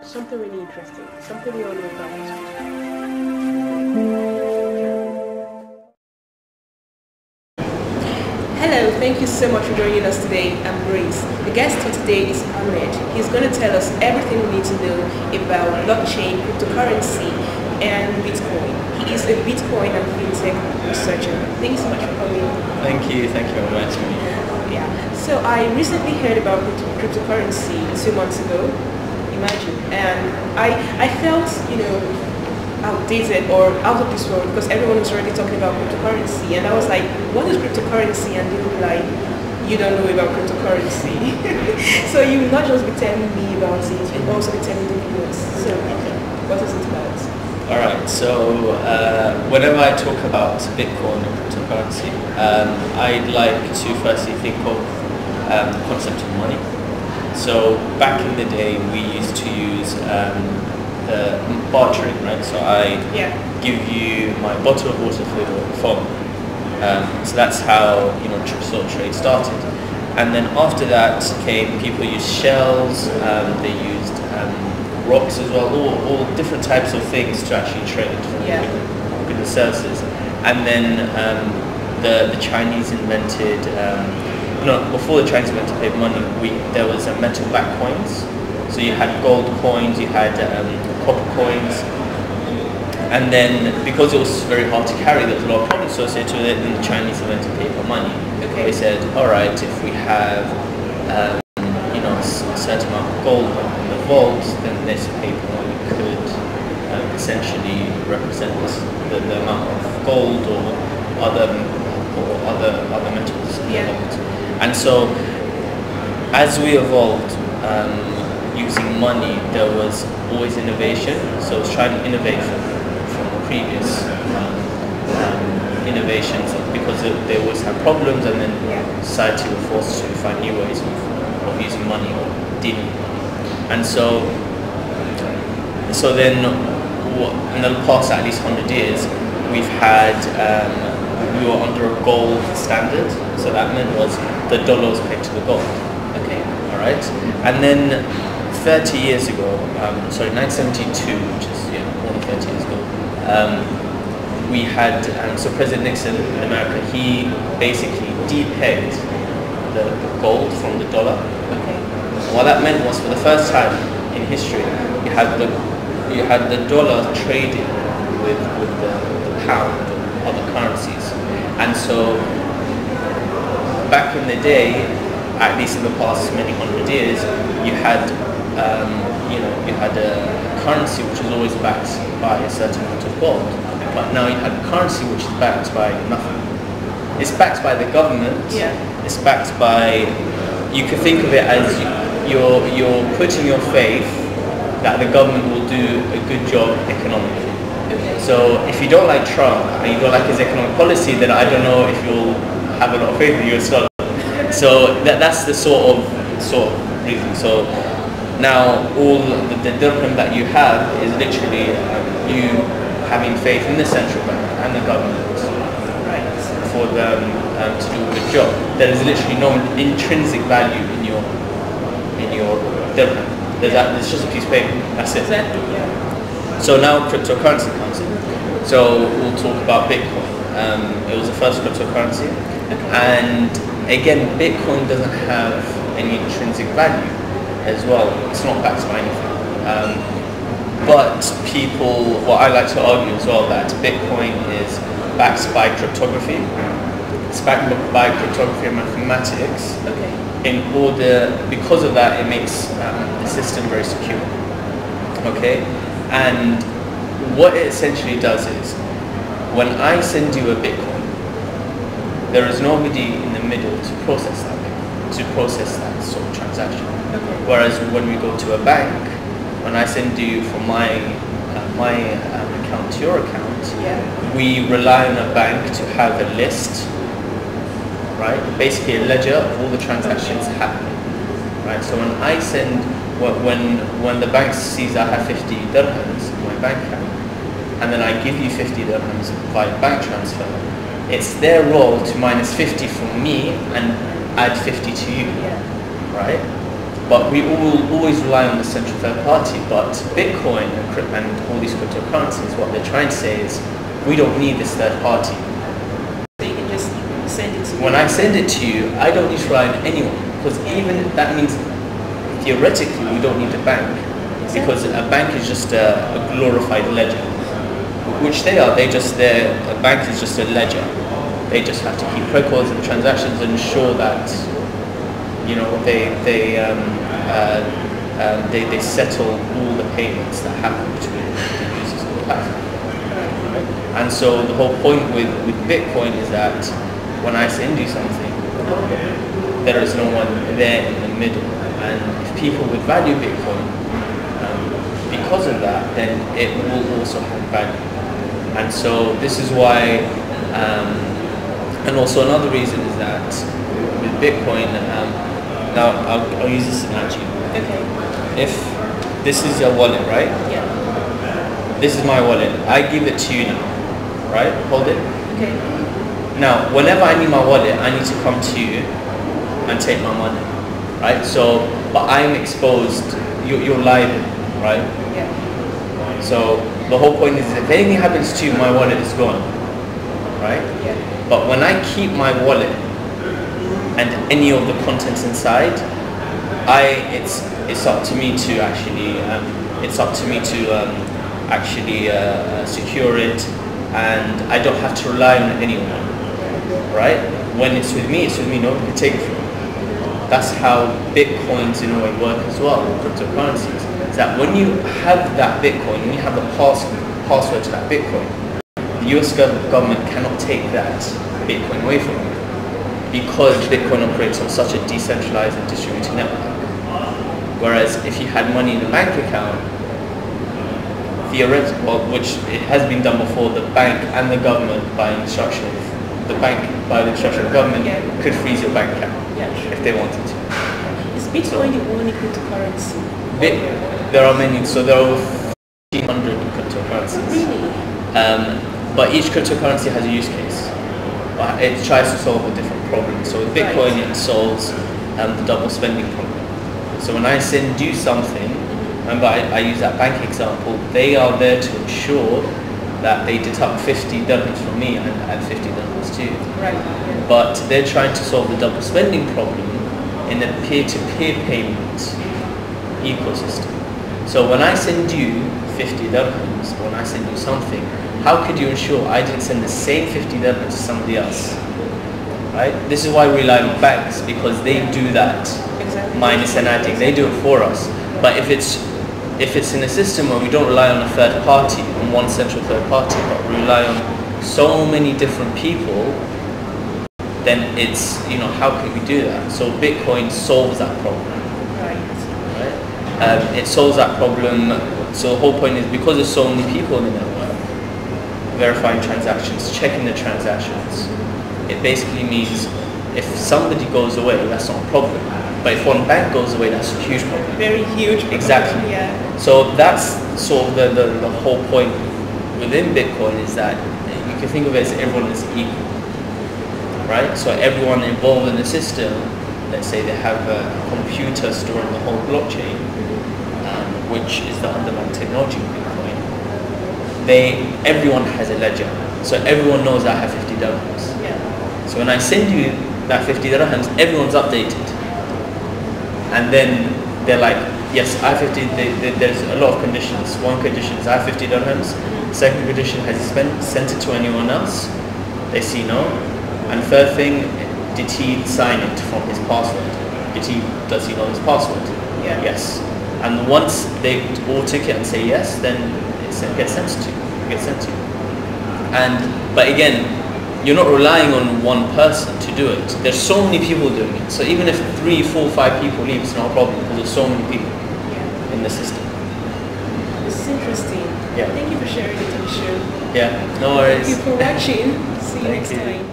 something really interesting, something we all know about. Hello, thank you so much for joining us today. I'm Grace. The guest for today is Ahmed. He's going to tell us everything we need to know about blockchain, cryptocurrency, and Bitcoin. He is a Bitcoin and fintech researcher. Thank you so much for coming. Thank you for inviting me. Yeah. So I recently heard about cryptocurrency 2 months ago. Imagine, and I felt outdated or out of this world because everyone was already talking about cryptocurrency, and I was like, what is cryptocurrency? And they were like, you don't know about cryptocurrency. So you will not just be telling me about it, you'll also be telling the viewers. So what is it about? Alright, so whenever I talk about Bitcoin and cryptocurrency, I'd like to firstly think of the concept of money. So back in the day we used to use the bartering, right? So I give you my bottle of water for your phone. So that's how sort of trade started. And then after that came people used shells, they used rocks as well, all different types of things to actually trade for goods and services. And then the Chinese invented, before the Chinese invented paper money, there was metal-backed coins. So you had gold coins, you had copper coins, and then because it was very hard to carry, there was a lot of problems associated with it, and the Chinese invented paper money. Okay. They said, all right, if we have a certain amount of gold in the vault, then this paper money could essentially represent the amount of gold or other metals in the vault. And so as we evolved using money, there was always innovation. So I was trying to innovate from previous innovations because they always had problems, and then society was forced to find new ways of using money or dealing with money. And so then in the past at least 100 years, we've had we were under a gold standard. So that meant was the dollar was pegged to the gold. Okay. All right. And then 30 years ago, 1972, which is more than 30 years ago, we had, so President Nixon in America, he basically depegged the gold from the dollar. Okay. And what that meant was, for the first time in history, you had the dollar trading with the pound and other currencies. And so back in the day, at least in the past many hundred years, you had a currency which was always backed by a certain amount of gold. But now you have a currency which is backed by nothing. It's backed by the government. Yeah. It's backed by, you could think of it as you're putting your faith that the government will do a good job economically. Okay. So if you don't like Trump and you don't like his economic policy, then I don't know if you'll have a lot of faith in the US dollar. So that's the sort of reason. So now all the dirham that you have is literally you having faith in the central bank and the government, right, for them to do a good job. There is literally no intrinsic value in your dirham. There's just a piece of paper. That's it. Exactly. Yeah. So now cryptocurrency comes in. So we'll talk about Bitcoin. It was the first cryptocurrency, and again, Bitcoin doesn't have any intrinsic value as well. It's not backed by anything. But I like to argue as well that Bitcoin is backed by cryptography. It's backed by cryptography and mathematics. Okay. Because of that, it makes the system very secure. Okay. And what it essentially does is, when I send you a Bitcoin, there is nobody in the middle to process that Bitcoin, to process that sort of transaction. Okay. Whereas when we go to a bank, when I send you from my account to your account, we rely on a bank to have a list, right? Basically a ledger of all the transactions happening, right? So when I send, when the bank sees I have 50 dirhams in my bank account, and then I give you 50 dirhams via bank transfer, it's their role to minus 50 from me and add 50 to you, right? But we will always rely on the central third party. But Bitcoin and all these cryptocurrencies, what they're trying to say is, we don't need this third party. So you can just send it to me. When I send it to you, I don't need to rely on anyone, because even that means theoretically we don't need a bank, because a bank is just a glorified ledger, which they are. A bank is just a ledger. They just have to keep records and transactions and ensure that they settle all the payments that happen between the users of the platform. And so the whole point with Bitcoin is that when I send you something, there is no one there in the middle. And if people would value Bitcoin because of that, then it will also have value. And so this is why, and also another reason is that with Bitcoin, now I'll use this analogy. Okay. If this is your wallet, right? Yeah. This is my wallet. I give it to you now, right? Hold it. Okay. Now, whenever I need my wallet, I need to come to you and take my money, right? So, but I'm exposed. You're liable, right? Yeah. So the whole point is, if anything happens to you, my wallet is gone, right? Yeah. But when I keep my wallet and any of the contents inside, it's up to me to actually secure it, and I don't have to rely on anyone, right? When it's with me, no one can take it from me. That's how Bitcoins in a way work as well, cryptocurrencies. Is that when you have that Bitcoin, when you have the password to that Bitcoin, the US government cannot take that Bitcoin away from you, because Bitcoin operates on such a decentralized and distributed network. Whereas if you had money in a bank account, theoretical, which it has been done before, the bank and the government by the instruction of the government could freeze your bank account if they wanted to. Is Bitcoin the only cryptocurrency? There are many, so there are over 1,500 cryptocurrencies. Really? But each cryptocurrency has a use case. It tries to solve a different problem. So with Bitcoin, it solves the double spending problem. So when I send you something, remember I use that bank example, they are there to ensure that they deduct 50 dirhams from me and add 50 dirhams to you. Right. But they're trying to solve the double spending problem in a peer-to-peer payment ecosystem. So when I send you 50 dirhams, when I send you something, how could you ensure I didn't send the same 50 dirhams to somebody else? Right? This is why we rely on banks, because they do that. Exactly. Minus and adding, they do it for us. But if it's in a system where we don't rely on a third party, on one central third party, but we rely on so many different people, then it's, how can we do that? So Bitcoin solves that problem. Right? It solves that problem. So the whole point is, because there's so many people in the network, verifying transactions, checking the transactions, it basically means if somebody goes away, that's not a problem. But if one bank goes away, that's a huge problem. Very huge problem. Exactly. Yeah. So that's sort of the whole point within Bitcoin, is that you can think of it as everyone is equal, right? So everyone involved in the system, let's say they have a computer storing the whole blockchain, which is the underlying technology of Bitcoin. Everyone has a ledger, so everyone knows I have 50 dirhams. Yeah. So when I send you that 50 dirhams, everyone's updated. And then they're like, yes, I have 50, there's a lot of conditions. One condition is I have 50 dirhams. Second condition, has he sent it to anyone else? They see no. And third thing, did he sign it from his password? Does he know his password? Yeah. Yes. And once they all tick it and say yes, then it gets sent to you. But again, you're not relying on one person to do it. There's so many people doing it. So even if 3, 4, 5 people leave, it's not a problem, because there's so many people in the system. This is interesting. Yeah. Thank you for sharing it on the show. Yeah, no worries. Thank you for watching. See you Thank next you. time.